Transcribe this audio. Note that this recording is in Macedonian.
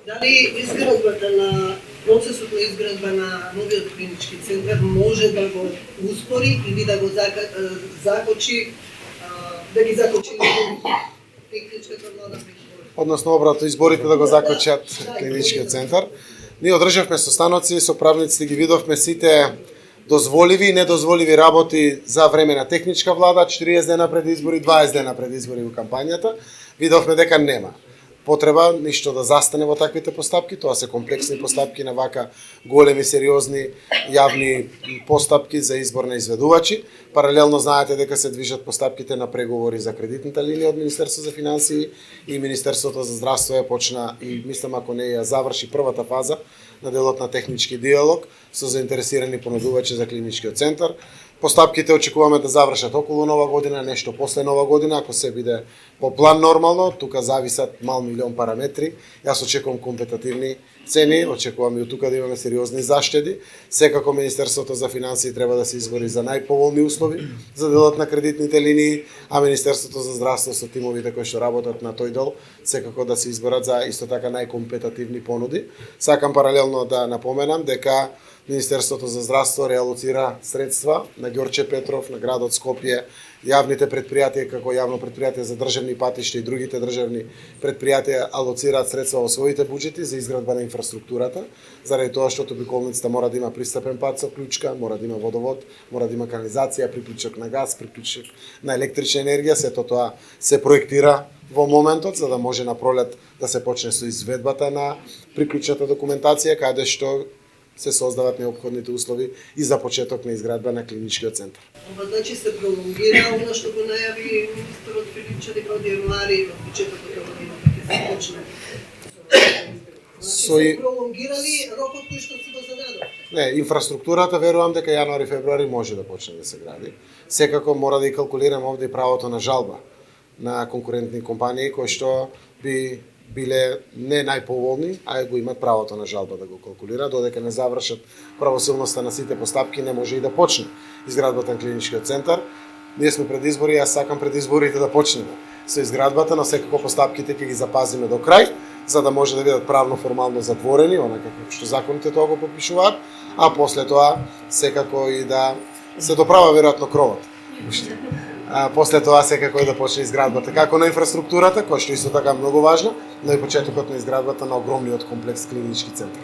Дали изградбата на процесот на изградба на новиот клинички центар може да го успори или да го закочи, да ги закочи техничката влада? Односно обратно, изборите да го закочат клиничкиот центар. Ние одржавме состаноци со правниците, ги видовме сите дозволиви и недозволиви работи за време на техничка влада, 40 дена пред избори, 20 дена пред избори во кампањата. Видовме дека нема потреба ништо да застане во таквите постапки, тоа се комплексни постапки на вака големи, сериозни јавни постапки за избор на изведувачи. Паралелно знаете дека се движат постапките на преговори за кредитната линија од Министерството за финансии и Министерството за здравство ја почна и мислам ако не ја заврши првата фаза на делот на технички диалог со заинтересирани понудувачи за клиничкиот центар. Постапките очекуваме да завршат околу Нова година, нешто после Нова година, ако се биде по план нормално, тука зависат мал милион параметри. Јас очекувам компетативни цени, очекувам и од тука да имаме сериозни заштеди. Секако Министерството за финансии треба да се избори за најповолни услови за делот на кредитните линии, а Министерството за здравство со тимовите кои што работат на тој дел, секако да се изборат за исто така најкомпетативни понуди. Сакам паралелно да напоменам дека Министерството за здравство реалоцира средства на Ѓорче Петров, на градот Скопје, јавните предпријатија како јавно предпријатие за државни патишта и другите државни предпријатија алоцираат средства во своите буџети за изградба на инфраструктурата, заради тоа што обиколницата мора да има пристапен пат со клучка, мора да има водовод, мора да има канализација, приклучок на газ, приклучок на електрична енергија, сето тоа се проектира во моментот за да може на пролет да се почне со изведбата на приклучната документација каде што се создават неопходните услови и за почеток на изградба на клиничкиот центар. Ова значи се пролонгира она што го најави министерот Филипче дека од јануари во почетокот на годината ќе се почне. Се пролонгирали рокот кој што си го зададов? Не, инфраструктурата верувам дека јануари февруари може да почне да се гради. Секако мора да и калкулираме овде и правото на жалба на конкурентни компании кои што би биле не најповолни, а го имат правото на жалба да го калкулира, додека не завршат правосилноста на сите постапки, не може и да почне изградбата на клиничкиот центар. Ние сме пред избори, јас сакам пред изборите да почнеме со изградбата, но секако постапките ќе ги запазиме до крај, за да може да бидат правно формално затворени, онака како што законите тоа го попишуваат, а после тоа секако и да се доправа веројатно кровот. После тоа секако и да почне изградбата како на инфраструктурата, која што исто така многу важна, но и почетокот на изградбата на огромниот комплекс клинички центар.